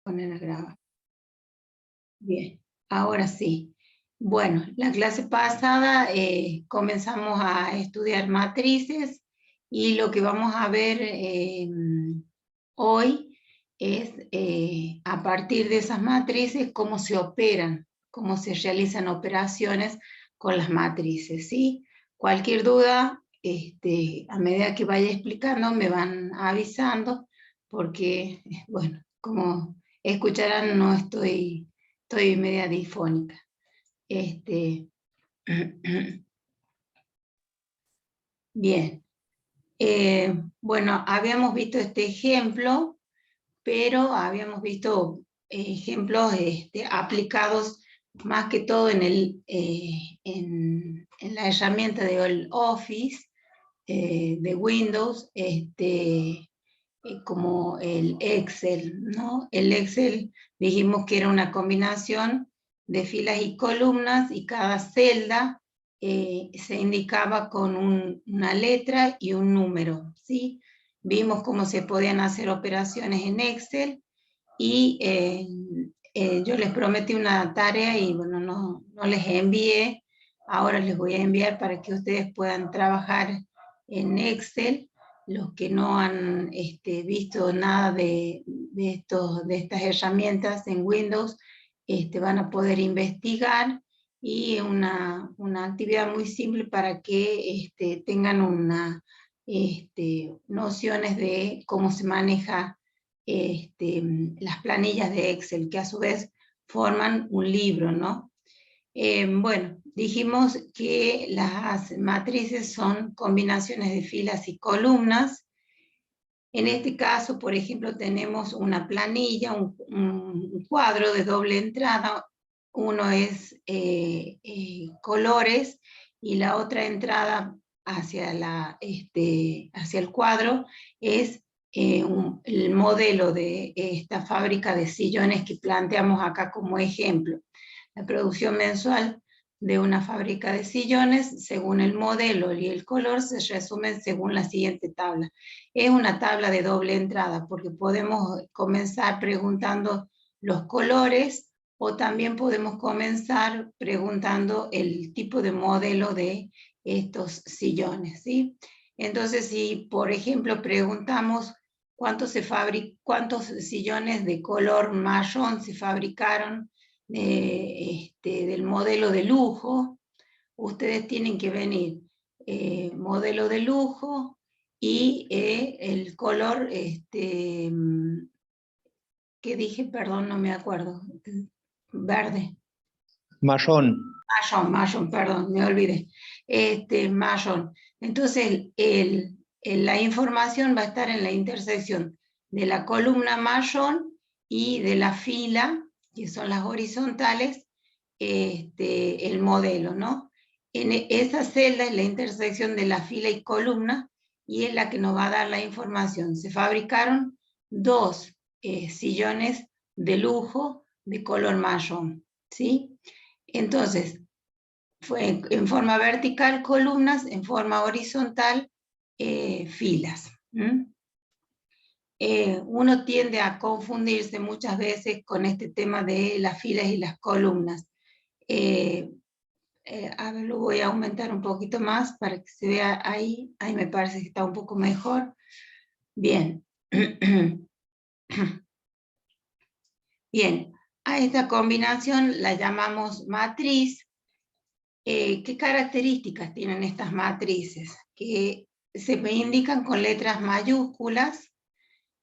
poner a grabar. Bien, ahora sí. Bueno, la clase pasada comenzamos a estudiar matrices y lo que vamos a ver hoy es a partir de esas matrices cómo se operan, cómo se realizan operaciones con las matrices, ¿sí? Cualquier duda, a medida que vaya explicando me van avisando porque, bueno, como escucharán no estoy media difónica. Bien. Bueno, habíamos visto este ejemplo, pero habíamos visto ejemplos aplicados más que todo en la herramienta de Office de Windows, como el Excel, ¿no? El Excel dijimos que era una combinación de filas y columnas y cada celda se indicaba con una letra y un número, ¿sí? Vimos cómo se podían hacer operaciones en Excel y yo les prometí una tarea y bueno, no les envié, ahora les voy a enviar para que ustedes puedan trabajar en Excel. Los que no han visto nada de estas herramientas en Windows van a poder investigar y una actividad muy simple para que tengan nociones de cómo se maneja las planillas de Excel, que a su vez forman un libro, ¿no? Bueno, dijimos que las matrices son combinaciones de filas y columnas. En este caso, por ejemplo, tenemos una planilla, un cuadro de doble entrada. Uno es colores y la otra entrada hacia el cuadro es el modelo de esta fábrica de sillones que planteamos acá como ejemplo. La producción mensual de una fábrica de sillones, según el modelo y el color, se resumen según la siguiente tabla. Es una tabla de doble entrada, porque podemos comenzar preguntando los colores, o también podemos comenzar preguntando el tipo de modelo de estos sillones, ¿sí? Entonces, si por ejemplo preguntamos cuántos sillones de color marrón se fabricaron del modelo de lujo, ustedes tienen que venir modelo de lujo y el color, ¿qué dije? Perdón, no me acuerdo. Verde. Marrón. Marrón, perdón, me olvidé. Marrón. Entonces, la información va a estar en la intersección de la columna marrón y de la fila, que son las horizontales, el modelo, ¿no? En esa celda es la intersección de la fila y columna y es la que nos va a dar la información. Se fabricaron 2 sillones de lujo de color marrón, ¿sí? Entonces, fue en forma vertical columnas, en forma horizontal filas. Uno tiende a confundirse muchas veces con este tema de las filas y las columnas. A ver, lo voy a aumentar un poquito más para que se vea ahí. Ahí me parece que está un poco mejor. Bien. Bien, a esta combinación la llamamos matriz. ¿Qué características tienen estas matrices? Que se indican con letras mayúsculas,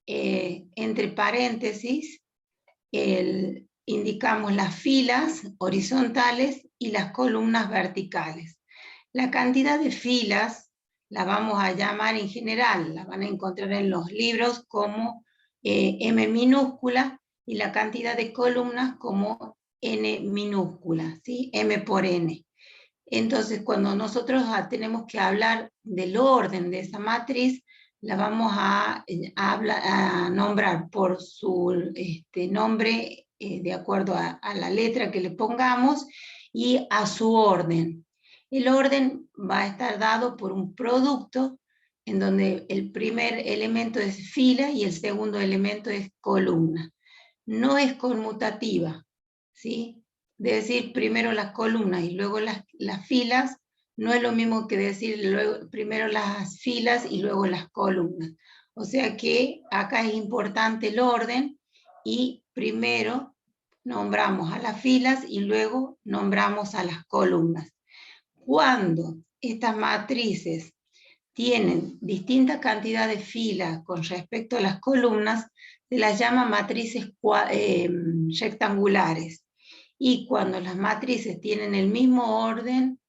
entre paréntesis, indicamos las filas horizontales y las columnas verticales. La cantidad de filas la vamos a llamar en general, la van a encontrar en los libros como M minúscula y la cantidad de columnas como N minúscula, ¿sí? M por N. Entonces, cuando nosotros tenemos que hablar del orden de esa matriz, la vamos a nombrar por su nombre de acuerdo a la letra que le pongamos y a su orden. El orden va a estar dado por un producto en donde el primer elemento es fila y el segundo elemento es columna. no es conmutativa, ¿sí? De decir primero las columnas y luego las filas, no es lo mismo que decir luego, primero las filas y luego las columnas. O sea que acá es importante el orden y primero nombramos a las filas y luego nombramos a las columnas. Cuando estas matrices tienen distinta cantidad de filas con respecto a las columnas, se las llama matrices rectangulares. Y cuando las matrices tienen el mismo orden,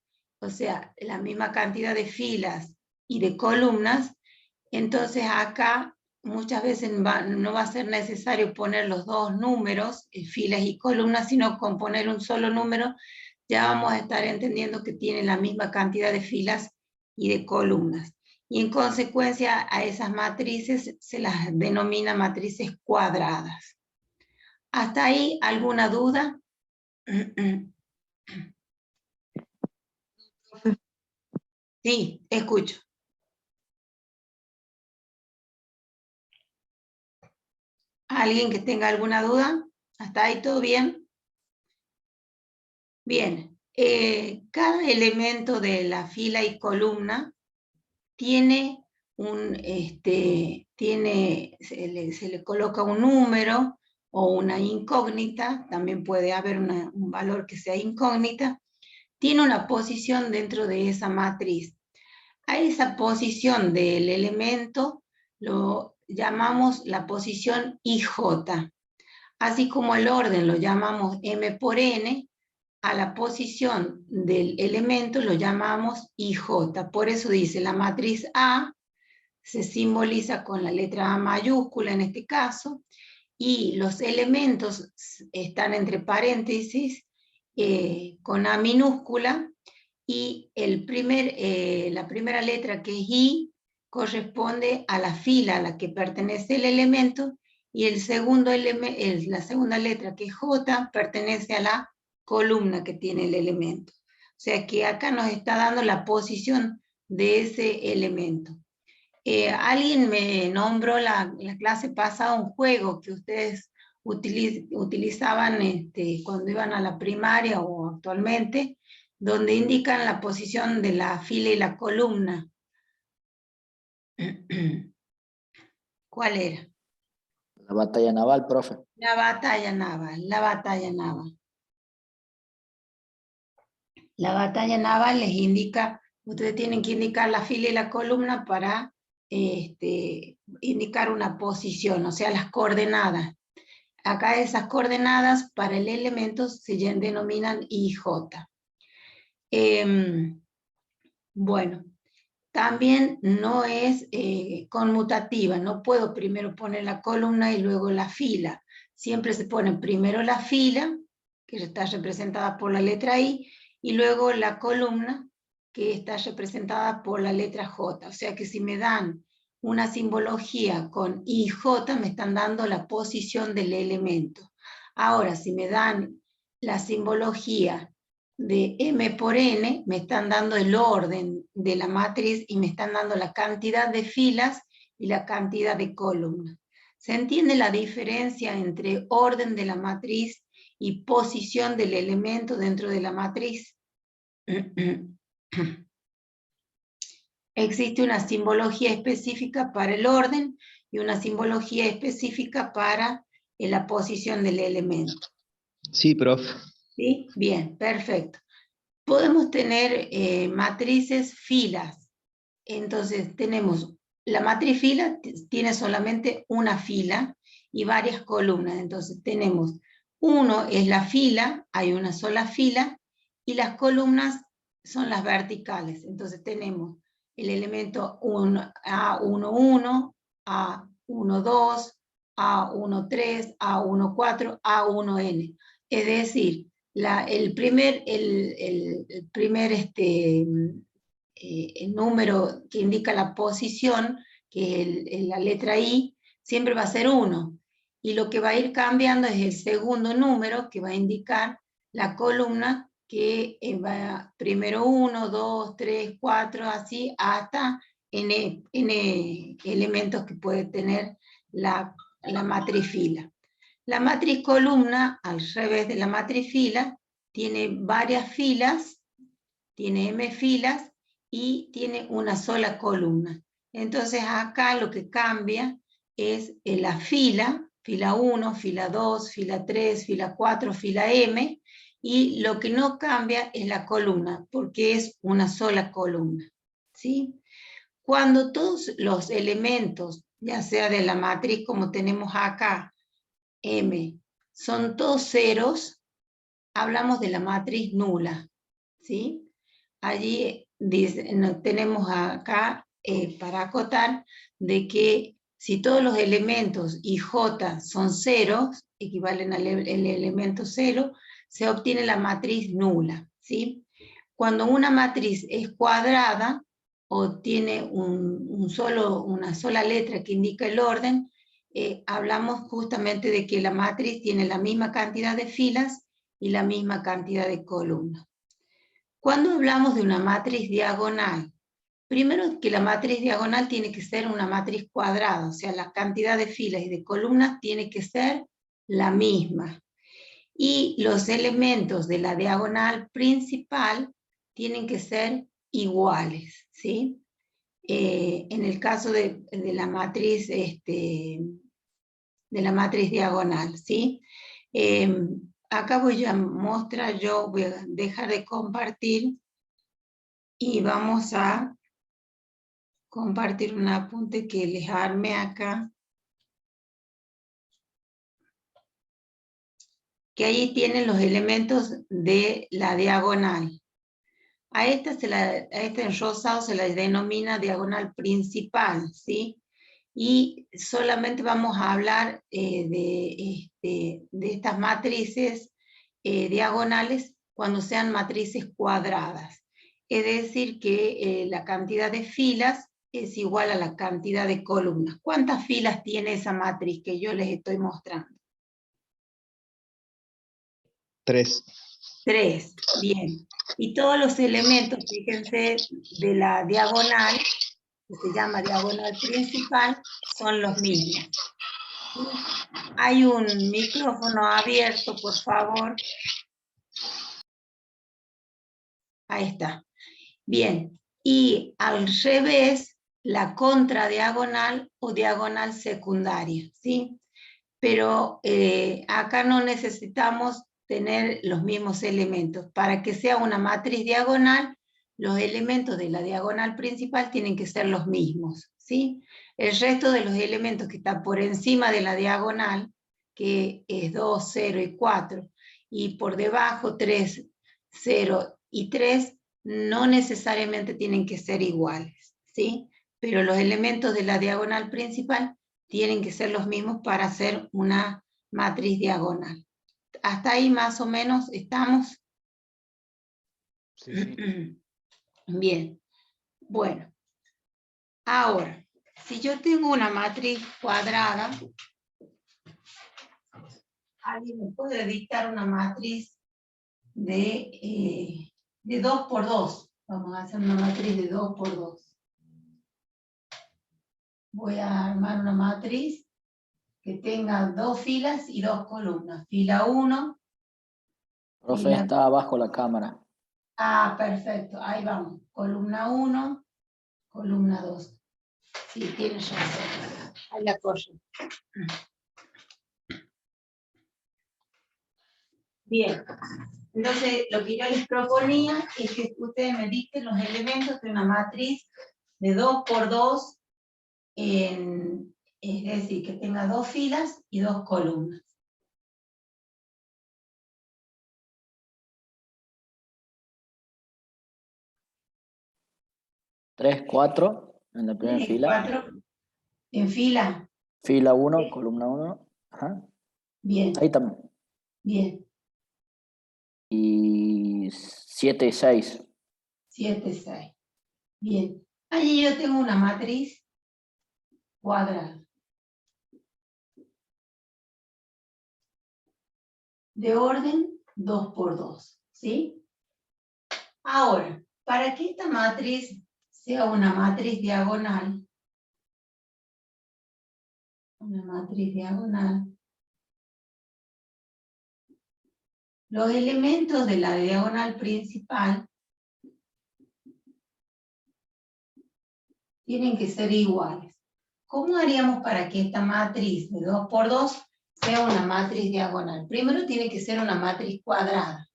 o sea, la misma cantidad de filas y de columnas, entonces acá muchas veces no va a ser necesario poner los dos números, filas y columnas, sino con poner un solo número, ya vamos a estar entendiendo que tiene la misma cantidad de filas y de columnas. Y en consecuencia a esas matrices se las denomina matrices cuadradas. ¿Hasta ahí alguna duda? Sí, escucho. ¿Alguien que tenga alguna duda? ¿Hasta ahí todo bien? Bien. Cada elemento de la fila y columna tiene se le coloca un número o una incógnita, también puede haber un valor que sea incógnita, tiene una posición dentro de esa matriz. A esa posición del elemento lo llamamos la posición IJ, así como el orden lo llamamos M por N, a la posición del elemento lo llamamos IJ. Por eso dice la matriz A se simboliza con la letra A mayúscula en este caso, y los elementos están entre paréntesis con A minúscula, y la primera letra, que es I, corresponde a la fila a la que pertenece el elemento, y la segunda letra, que es J, pertenece a la columna que tiene el elemento. O sea que acá nos está dando la posición de ese elemento. Alguien me nombró la clase pasada un juego que ustedes utilizaban cuando iban a la primaria o actualmente, donde indican la posición de la fila y la columna. ¿Cuál era? La batalla naval, profe. La batalla naval, la batalla naval. La batalla naval les indica, ustedes tienen que indicar la fila y la columna para indicar una posición, o sea, las coordenadas. Acá esas coordenadas para el elemento se denominan IJ. Bueno, también no es conmutativa, no puedo primero poner la columna y luego la fila. Siempre se pone primero la fila, que está representada por la letra I, y luego la columna, que está representada por la letra J. O sea que si me dan una simbología con IJ, me están dando la posición del elemento. Ahora, si me dan la simbología de M por N, me están dando el orden de la matriz y me están dando la cantidad de filas y la cantidad de columnas. ¿Se entiende la diferencia entre orden de la matriz y posición del elemento dentro de la matriz? Existe una simbología específica para el orden y una simbología específica para la posición del elemento. Sí, profe. ¿Sí? Bien, perfecto. Podemos tener matrices filas. Entonces tenemos, la matriz fila tiene solamente una fila y varias columnas. Entonces tenemos, uno es la fila, hay una sola fila, y las columnas son las verticales. Entonces tenemos el elemento A11, A12, A13, A14, A1N. Es decir, el primer el número que indica la posición, que es la letra I, siempre va a ser 1. Y lo que va a ir cambiando es el segundo número, que va a indicar la columna, que va primero 1, 2, 3, 4, así, hasta n elementos que puede tener la matriz fila. La matriz columna, al revés de la matriz fila, tiene varias filas, tiene m filas y tiene una sola columna. Entonces acá lo que cambia es la fila, fila 1, fila 2, fila 3, fila 4, fila m, y lo que no cambia es la columna, porque es una sola columna, ¿sí? Cuando todos los elementos, ya sea de la matriz como tenemos acá, M, son todos ceros, hablamos de la matriz nula, ¿sí? Allí tenemos acá, para acotar, de que si todos los elementos y J son ceros, equivalen al elemento cero, se obtiene la matriz nula, ¿sí? Cuando una matriz es cuadrada, o tiene una sola letra que indica el orden, hablamos justamente de que la matriz tiene la misma cantidad de filas y la misma cantidad de columnas. Cuando hablamos de una matriz diagonal, primero que la matriz diagonal tiene que ser una matriz cuadrada, o sea, la cantidad de filas y de columnas tiene que ser la misma. Y los elementos de la diagonal principal tienen que ser iguales, ¿sí? En el caso de la matriz, diagonal, ¿sí? Acá voy a mostrar, yo voy a dejar de compartir y vamos a compartir un apunte que les arme acá. Que ahí tienen los elementos de la diagonal. A este en rosado se la denomina diagonal principal, ¿sí? Y solamente vamos a hablar de estas matrices diagonales cuando sean matrices cuadradas. Es decir, que la cantidad de filas es igual a la cantidad de columnas. ¿Cuántas filas tiene esa matriz que yo les estoy mostrando? 3. 3, bien. Y todos los elementos, fíjense, de la diagonal, que se llama diagonal principal, son los mismos. ¿Sí? Hay un micrófono abierto, por favor. Ahí está. Bien. Y al revés, la contradiagonal o diagonal secundaria, ¿sí? Pero acá no necesitamos tener los mismos elementos. Para que sea una matriz diagonal, los elementos de la diagonal principal tienen que ser los mismos, ¿sí? El resto de los elementos que están por encima de la diagonal, que es 2, 0 y 4, y por debajo 3, 0 y 3, no necesariamente tienen que ser iguales, ¿sí? Pero los elementos de la diagonal principal tienen que ser los mismos para hacer una matriz diagonal. ¿Hasta ahí más o menos estamos? Sí, sí. Bien. Bueno. Ahora, si yo tengo una matriz cuadrada, ¿alguien me puede dictar una matriz de 2 por 2? Vamos a hacer una matriz de 2 por 2. Voy a armar una matriz que tenga 2 filas y 2 columnas. Fila 1. Profe, está abajo la cámara. Ah, perfecto. Ahí vamos. Columna 1, columna 2. Sí, tienes razón. Ahí la corro. Bien. Entonces, lo que yo les proponía es que ustedes me dicten los elementos de una matriz de 2 por 2, es decir, que tenga 2 filas y 2 columnas. Tres, 4 en la primera 3, fila. 4 en fila. Fila 1, columna 1. Ajá. Bien. Ahí también. Bien. Y 7 y 6. 7, 6. Bien. Allí yo tengo una matriz cuadrada. De orden 2 por 2, ¿sí? Ahora, para que esta matriz sea una matriz diagonal, Los elementos de la diagonal principal tienen que ser iguales. ¿Cómo haríamos para que esta matriz de 2 por 2 sea una matriz diagonal? Primero tiene que ser una matriz cuadrada.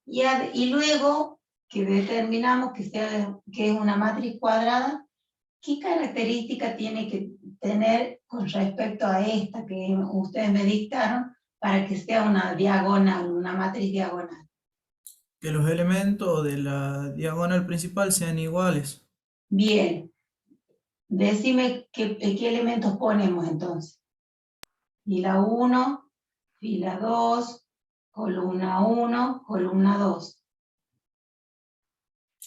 Y luego que determinamos que es una matriz cuadrada, ¿qué característica tiene que tener con respecto a esta que ustedes me dictaron para que sea una diagonal, una matriz diagonal? Que los elementos de la diagonal principal sean iguales. Bien. Decime qué elementos ponemos entonces. Fila 1, fila 2, columna 1, columna 2.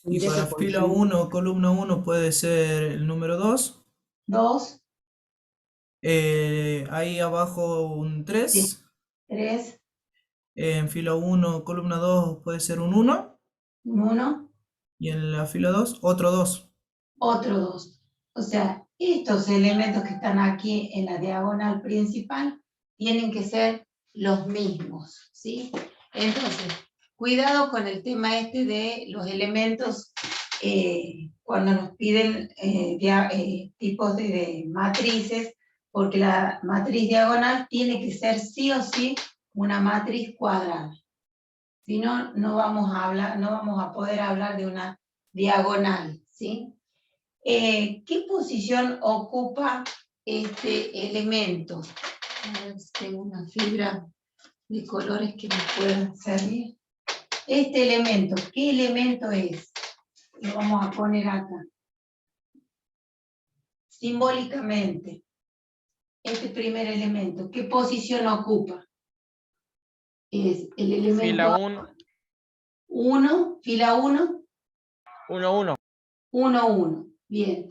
Y para fila 1, columna 1 puede ser el número 2. 2, Ahí abajo un 3. 3, En fila 1, columna 2 puede ser un 1. 1, Y en la fila 2, otro 2. otro 2. O sea, estos elementos que están aquí en la diagonal principal tienen que ser los mismos, ¿sí? Entonces, cuidado con el tema este de los elementos cuando nos piden tipos de matrices, porque la matriz diagonal tiene que ser sí o sí una matriz cuadrada. Si no, no vamos a poder hablar de una diagonal, ¿sí? ¿Qué posición ocupa este elemento? A ver si tengo una fibra de colores que me puedan servir. Este elemento, ¿qué elemento es? Lo vamos a poner acá. Simbólicamente, este primer elemento, ¿qué posición ocupa? Es el elemento Fila 1, 1, fila 1, 1, 1. 1, 1. Bien.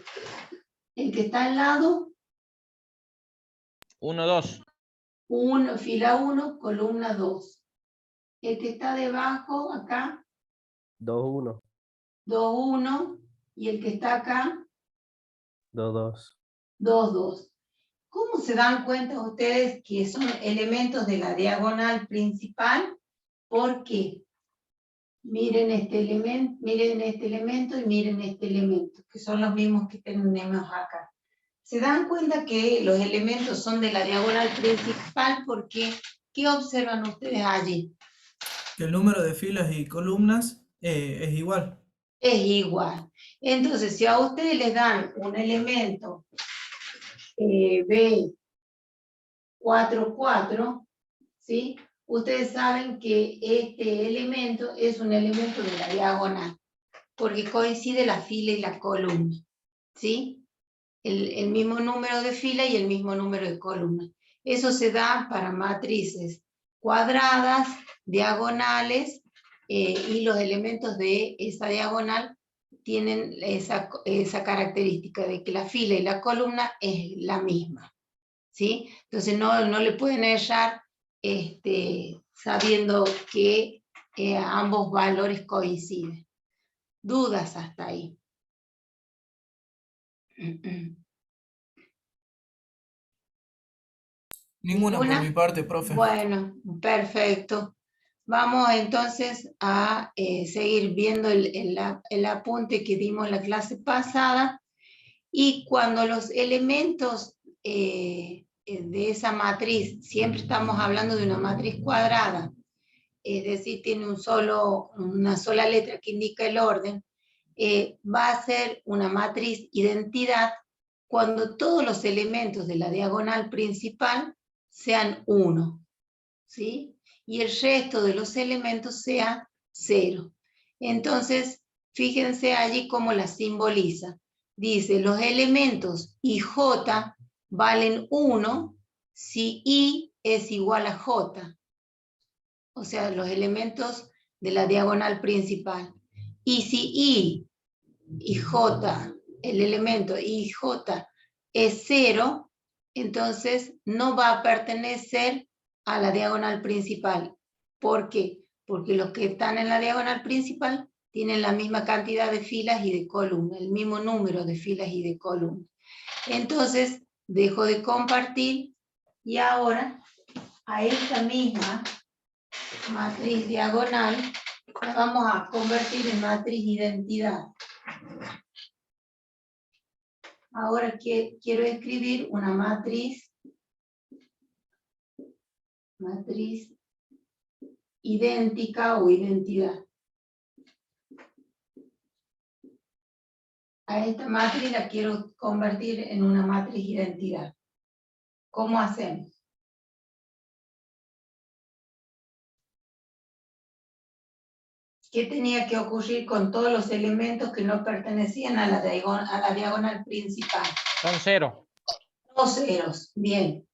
El que está al lado, 1, 2. 1, fila 1, columna 2. El que está debajo, acá, 2, 1, 2, 1. Y el que está acá, 2, 2. 2, 2. ¿Cómo se dan cuenta ustedes que son elementos de la diagonal principal? Porque miren este elemento y miren este elemento, que son los mismos que tenemos acá. ¿Se dan cuenta que los elementos son de la diagonal principal? Porque, ¿qué observan ustedes allí? Que el número de filas y columnas es igual. Es igual. Entonces, si a ustedes les dan un elemento B4, 4, ¿sí? Ustedes saben que este elemento es un elemento de la diagonal, porque coincide la fila y la columna, ¿sí? El mismo número de fila y el mismo número de columna. Eso se da para matrices cuadradas, diagonales, y los elementos de esa diagonal tienen esa característica de que la fila y la columna es la misma, ¿sí? Entonces no le pueden errar sabiendo que ambos valores coinciden. Dudas hasta ahí. Ninguna por mi parte, profe. Bueno, perfecto. Vamos entonces a seguir viendo el apunte que dimos en la clase pasada. Y cuando los elementos de esa matriz, siempre estamos hablando de una matriz cuadrada, es decir, tiene una sola letra que indica el orden, va a ser una matriz identidad cuando todos los elementos de la diagonal principal sean 1, ¿sí? Y el resto de los elementos sea 0. Entonces, fíjense allí cómo la simboliza. Dice, los elementos I, J valen 1 si I es igual a J. O sea, los elementos de la diagonal principal. Y si I y J, el elemento I y J es 0, entonces no va a pertenecer a la diagonal principal. ¿Por qué? Porque los que están en la diagonal principal tienen la misma cantidad de filas y de columnas, el mismo número de filas y de columnas. Entonces, dejo de compartir y ahora a esta misma matriz diagonal, la vamos a convertir en matriz identidad. Ahora quiero escribir una matriz idéntica o identidad. A esta matriz la quiero convertir en una matriz identidad. ¿Cómo hacemos? ¿Qué tenía que ocurrir con todos los elementos que no pertenecían a la diagonal principal? Son 0. Dos ceros, bien.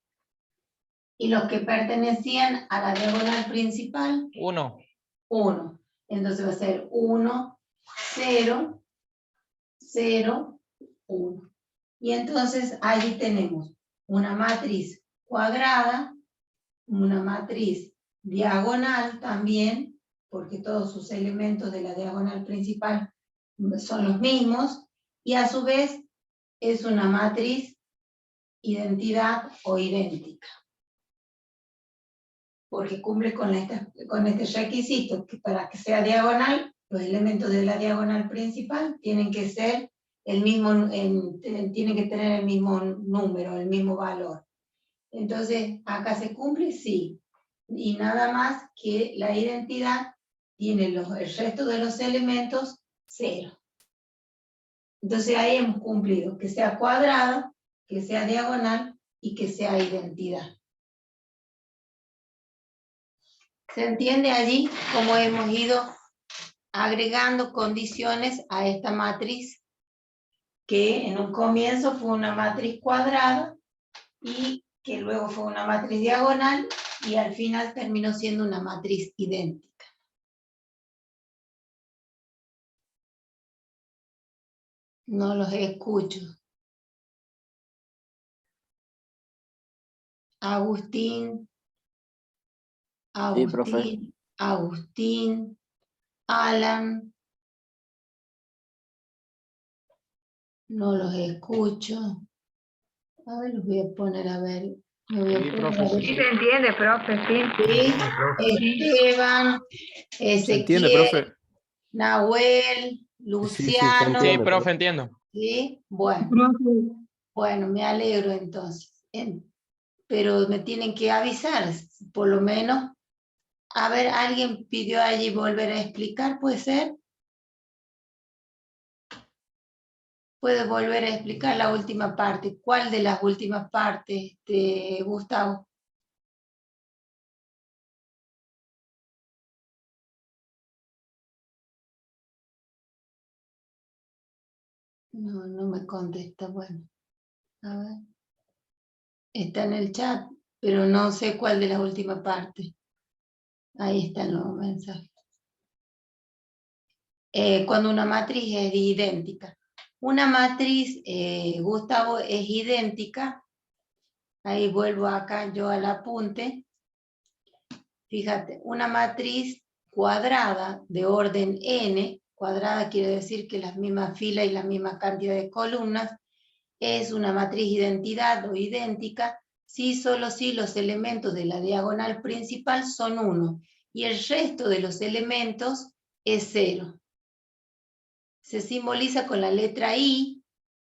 ¿Y los que pertenecían a la diagonal principal? 1. 1. Entonces va a ser 1, 0, 0, 1. Y entonces allí tenemos una matriz cuadrada, una matriz diagonal también, porque todos sus elementos de la diagonal principal son los mismos, y a su vez es una matriz identidad o idéntica. Porque cumple con este requisito, que para que sea diagonal, los elementos de la diagonal principal tienen que ser tienen que tener el mismo número, el mismo valor. Entonces, ¿acá se cumple? Sí. Y nada más que la identidad tiene el resto de los elementos 0. Entonces ahí hemos cumplido, que sea cuadrada, que sea diagonal y que sea identidad. ¿Se entiende allí cómo hemos ido agregando condiciones a esta matriz? Que en un comienzo fue una matriz cuadrada y que luego fue una matriz diagonal y al final terminó siendo una matriz idéntica. No los escucho. Agustín, Sí, profe. Agustín, Alan. No los escucho. A ver, los voy a poner a ver. Me voy a Sí, poner profe, a ver. sí, Sí se entiende, profe, sí. Sí, Esteban, ¿Se entiende, Ezequiel, profe? Nahuel, Sí, se Luciano. Sí, entiende. profe, entiendo. ¿Sí? Bueno, me alegro entonces. Pero me tienen que avisar, por lo menos. A ver, ¿alguien pidió allí volver a explicar? ¿Puede ser? ¿Puede volver a explicar la última parte? ¿Cuál de las últimas partes, Gustavo? No, no me contesta. Bueno, a ver. Está en el chat, pero no sé cuál de las últimas partes. Ahí están los mensajes. Cuando una matriz es idéntica. Una matriz, Gustavo, es idéntica. Ahí vuelvo acá yo al apunte. Fíjate, una matriz cuadrada de orden n, cuadrada quiere decir que las mismas filas y la misma cantidad de columnas, es una matriz identidad o idéntica si solo si los elementos de la diagonal principal son 1 y el resto de los elementos es 0. Se simboliza con la letra I,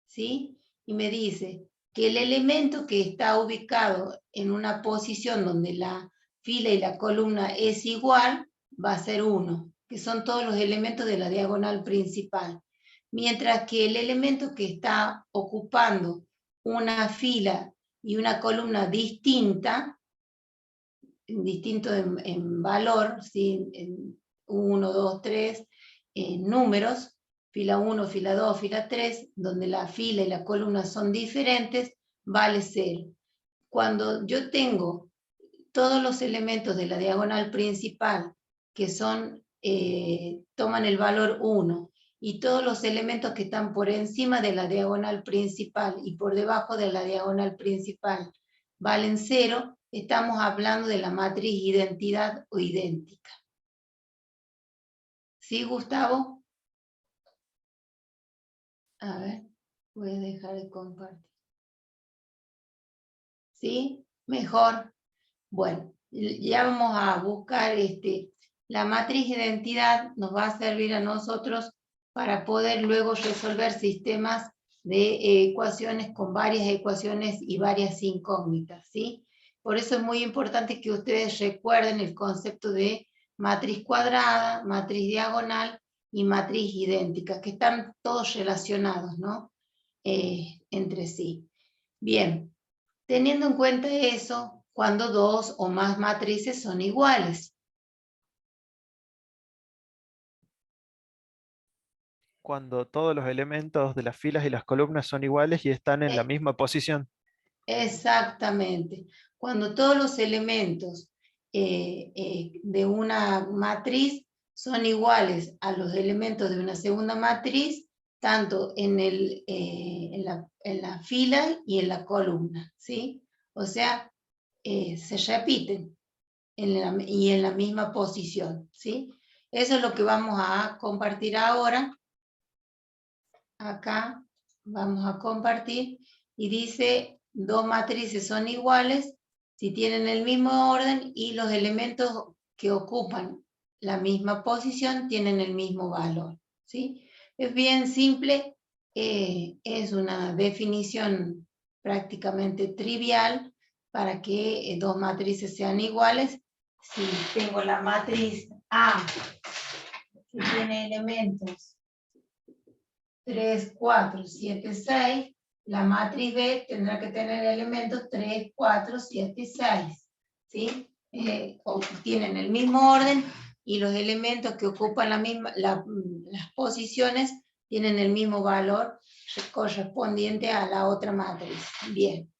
¿sí? Y me dice que el elemento que está ubicado en una posición donde la fila y la columna es igual, va a ser 1, que son todos los elementos de la diagonal principal. Mientras que el elemento que está ocupando una fila y una columna distinta, distinto en valor, ¿sí? En 1, 2, 3, en números, fila 1, fila 2, fila 3, donde la fila y la columna son diferentes, vale 0. Cuando yo tengo todos los elementos de la diagonal principal que son, toman el valor 1, y todos los elementos que están por encima de la diagonal principal y por debajo de la diagonal principal valen 0, estamos hablando de la matriz identidad o idéntica. ¿Sí, Gustavo? A ver, voy a dejar de compartir. ¿Sí? Mejor. Bueno, ya vamos a buscar la matriz identidad, nos va a servir a nosotros para poder luego resolver sistemas de ecuaciones con varias ecuaciones y varias incógnitas, ¿sí? Por eso es muy importante que ustedes recuerden el concepto de matriz cuadrada, matriz diagonal y matriz idéntica, que están todos relacionados, ¿no? Entre sí. Bien, teniendo en cuenta eso, cuando dos o más matrices son iguales. Cuando todos los elementos de las filas y las columnas son iguales y están en la misma posición. Exactamente. Cuando todos los elementos de una matriz son iguales a los elementos de una segunda matriz, tanto en la fila y en la columna, ¿sí? O sea, se repiten y en la misma posición, ¿sí? Eso es lo que vamos a compartir ahora. Acá vamos a compartir y dice, dos matrices son iguales si tienen el mismo orden y los elementos que ocupan la misma posición tienen el mismo valor, ¿sí? Es bien simple, es una definición prácticamente trivial para que dos matrices sean iguales. Si tengo la matriz A, que tiene elementos 3, 4, 7, 6, la matriz B tendrá que tener elementos 3, 4, 7 y 6, ¿sí? Tienen el mismo orden y los elementos que ocupan las posiciones tienen el mismo valor correspondiente a la otra matriz. Bien.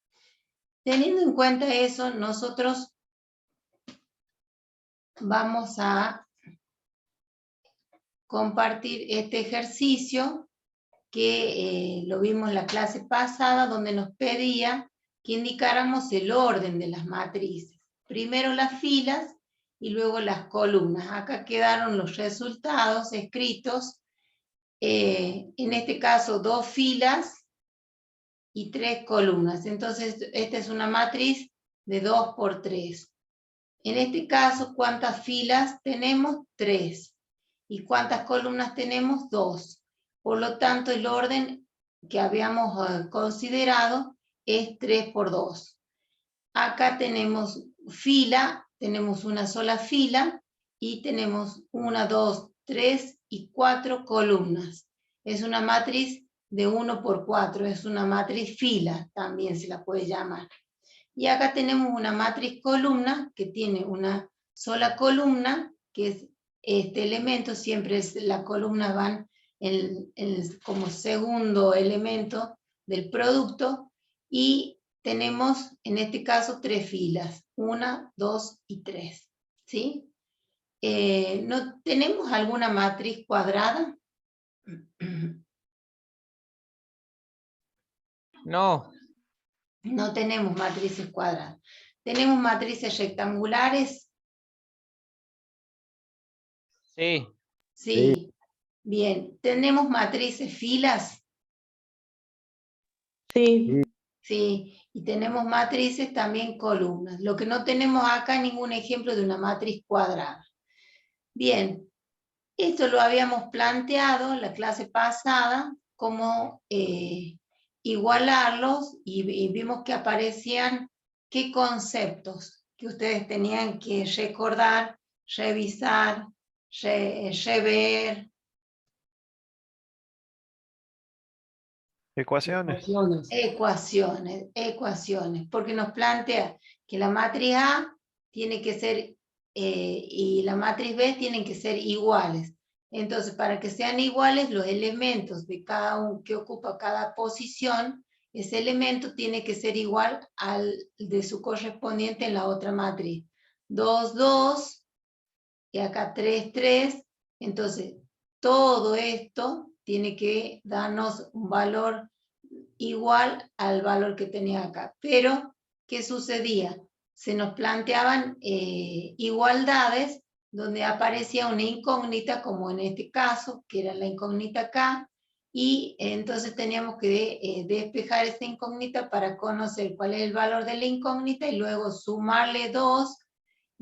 Teniendo en cuenta eso, nosotros vamos a compartir este ejercicio que lo vimos en la clase pasada, donde nos pedía que indicáramos el orden de las matrices. Primero las filas y luego las columnas. Acá quedaron los resultados escritos. En este caso, 2 filas y 3 columnas. Entonces, esta es una matriz de 2 por 3. En este caso, ¿cuántas filas tenemos? 3. ¿Y cuántas columnas tenemos? 2. Por lo tanto, el orden que habíamos considerado es 3 por 2. Acá tenemos fila, tenemos una sola fila y tenemos 1, 2, 3 y 4 columnas. Es una matriz de 1 por 4, es una matriz fila, también se la puede llamar. Y acá tenemos una matriz columna que tiene una sola columna, que es este elemento, siempre es la columna van como segundo elemento del producto, y tenemos en este caso 3 filas, 1, 2 y 3, ¿sí? ¿No tenemos alguna matriz cuadrada? No. No tenemos matrices cuadradas. ¿Tenemos matrices rectangulares? Sí. Sí. Bien. ¿Tenemos matrices filas? Sí. Sí. Y tenemos matrices también columnas. Lo que no tenemos acá es ningún ejemplo de una matriz cuadrada. Bien. Esto lo habíamos planteado en la clase pasada, como igualarlos, y vimos que aparecían qué conceptos que ustedes tenían que recordar, revisar, rever. Ecuaciones. Ecuaciones, porque nos plantea que la matriz A tiene que ser, y la matriz B tienen que ser iguales. Entonces, para que sean iguales, los elementos de cada uno que ocupa cada posición, ese elemento tiene que ser igual al de su correspondiente en la otra matriz. 2, 2, y acá 3, 3. Entonces, todo esto tiene que darnos un valor igual al valor que tenía acá. Pero, ¿qué sucedía? Se nos planteaban igualdades donde aparecía una incógnita, como en este caso, que era la incógnita acá, y entonces teníamos que despejar esta incógnita para conocer cuál es el valor de la incógnita y luego sumarle 2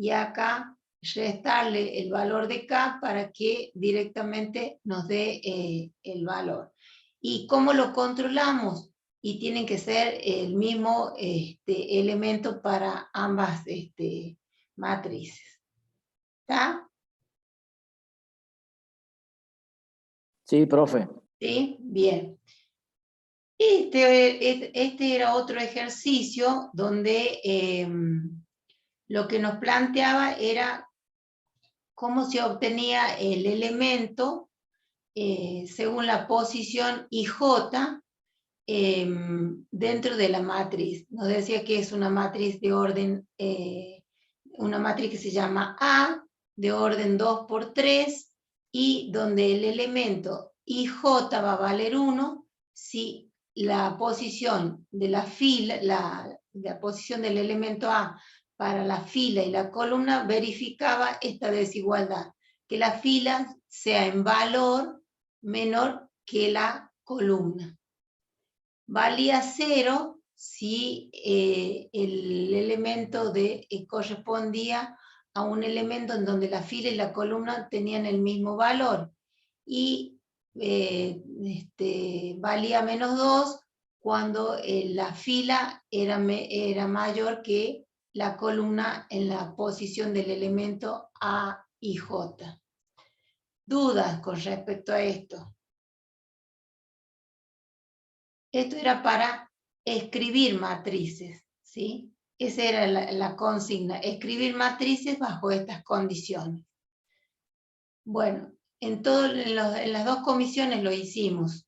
y acá restarle el valor de K para que directamente nos dé el valor. ¿Y cómo lo controlamos? Y tienen que ser el mismo elemento para ambas matrices. ¿Está? Sí, profe. ¿Sí? Bien. Este era otro ejercicio donde lo que nos planteaba era cómo se obtenía el elemento según la posición IJ dentro de la matriz. Nos decía que es una matriz de orden, una matriz que se llama A, de orden 2 por 3, y donde el elemento IJ va a valer 1 si la posición de la fila, la posición del elemento A para la fila y la columna verificaba esta desigualdad, que la fila sea en valor menor que la columna. Valía 0 si el elemento correspondía a un elemento en donde la fila y la columna tenían el mismo valor. Y valía -2 cuando la fila era mayor que la columna en la posición del elemento A y J. ¿Dudas con respecto a esto? Esto era para escribir matrices, ¿sí? Esa era la consigna, escribir matrices bajo estas condiciones. Bueno, en las dos comisiones lo hicimos.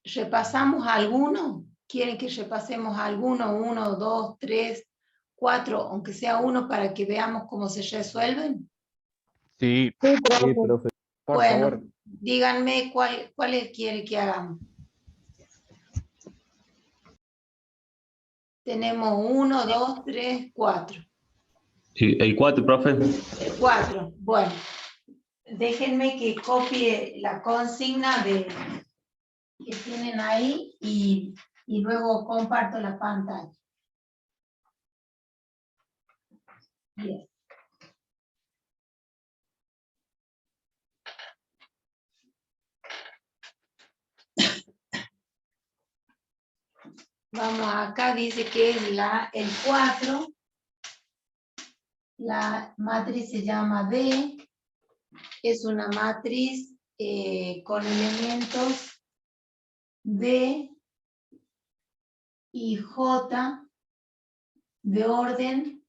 ¿Repasamos alguno? ¿Quieren que repasemos alguno? 1, 2, 3, 4, aunque sea uno para que veamos cómo se resuelven. Sí, Sí, profe. Por Bueno, favor. díganme cuáles quieren que hagamos. Tenemos 1, 2, 3, 4. Sí, el 4, profe. El 4. Bueno, déjenme que copie la consigna que tienen ahí y luego comparto la pantalla. Bien. Vamos acá, dice que es el 4. La matriz se llama D. Es una matriz con elementos D y J de orden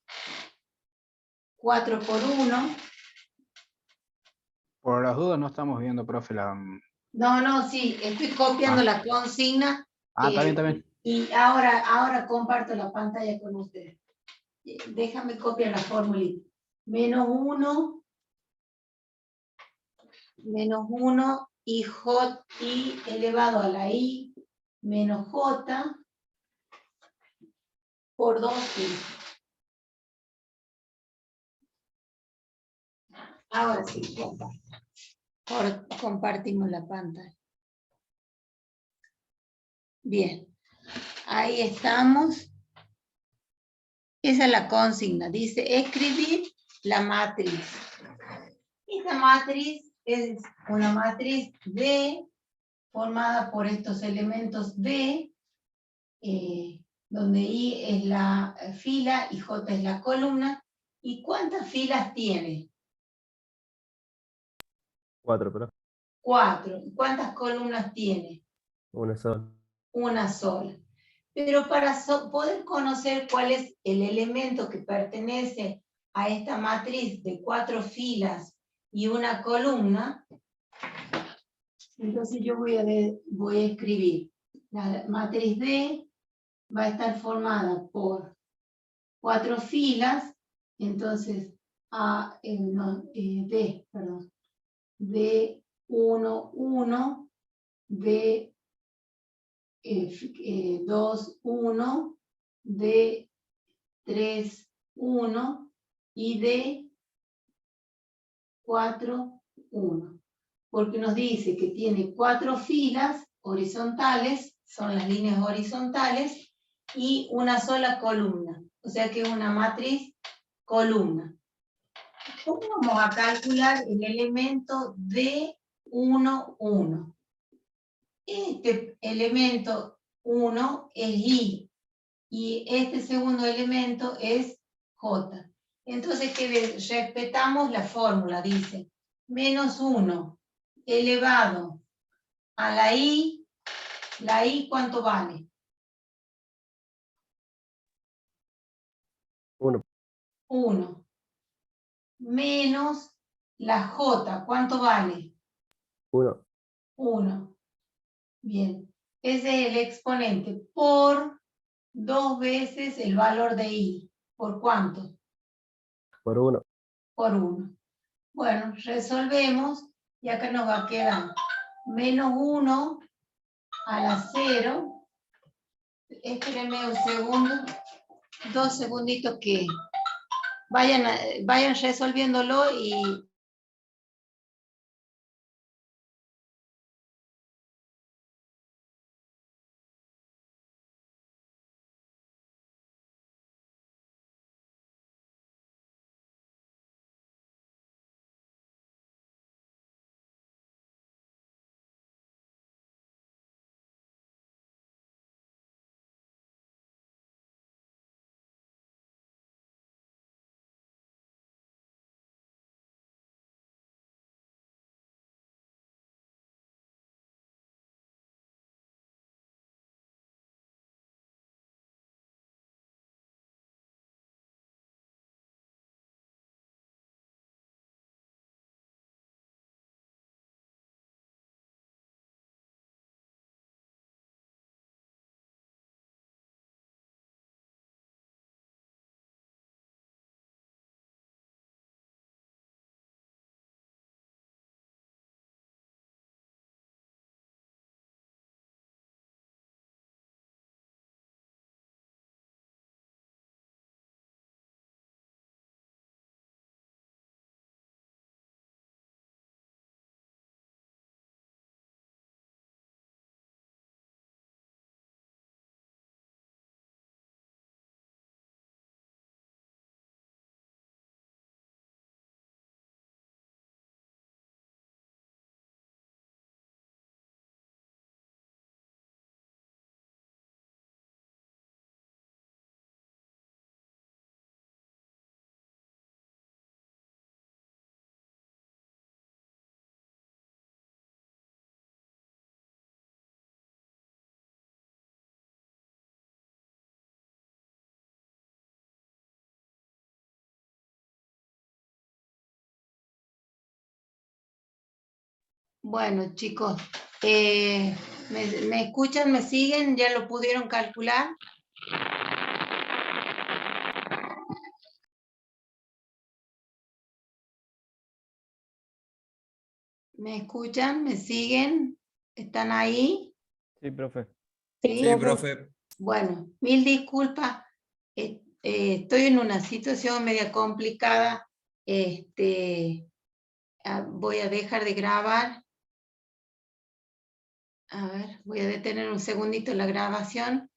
4 por 1. Por las dudas no estamos viendo, profe, la... No, sí, estoy copiando la consigna. Está bien, está bien. Y ahora comparto la pantalla con ustedes. Déjame copiar la formulita. -1 y J y elevado a la I menos J por 2i. Ahora sí, compartimos la pantalla. Bien, ahí estamos. Esa es la consigna. Dice escribir la matriz. Esta matriz es una matriz D formada por estos elementos D, donde I es la fila y J es la columna. ¿Y cuántas filas tiene? 4, profe. 4. ¿Cuántas columnas tiene? Una sola. Una sola. Pero para poder conocer cuál es el elemento que pertenece a esta matriz de 4 filas y una columna, entonces yo voy a escribir. La matriz D va a estar formada por 4 filas, entonces D, perdón. D1, 1, D 2, 1, D 3, 1 y D 4, 1. Porque nos dice que tiene 4 filas horizontales, son las líneas horizontales, y una sola columna. o sea que es una matriz columna. ¿Cómo vamos a calcular el elemento D1, 1? Este elemento 1 es I, y este segundo elemento es J. Entonces, que respetamos la fórmula, dice, menos 1 elevado a la I ¿cuánto vale? 1. 1. Menos la J, ¿cuánto vale? 1. 1. Bien, ese es el exponente por 2 veces el valor de I. ¿Por cuánto? Por 1. Por 1. Bueno, resolvemos y acá nos va a quedar menos 1 a la 0. Espérenme un segundo, 2 segunditos que vayan resolviéndolo y... Bueno, chicos, ¿me escuchan? ¿Me siguen? ¿Ya lo pudieron calcular? ¿Me escuchan? ¿Me siguen? ¿Están ahí? Sí, profe. ¿Sí? Sí, profe. Bueno, mil disculpas. Estoy en una situación media complicada. Voy a dejar de grabar. A ver, voy a detener un segundito la grabación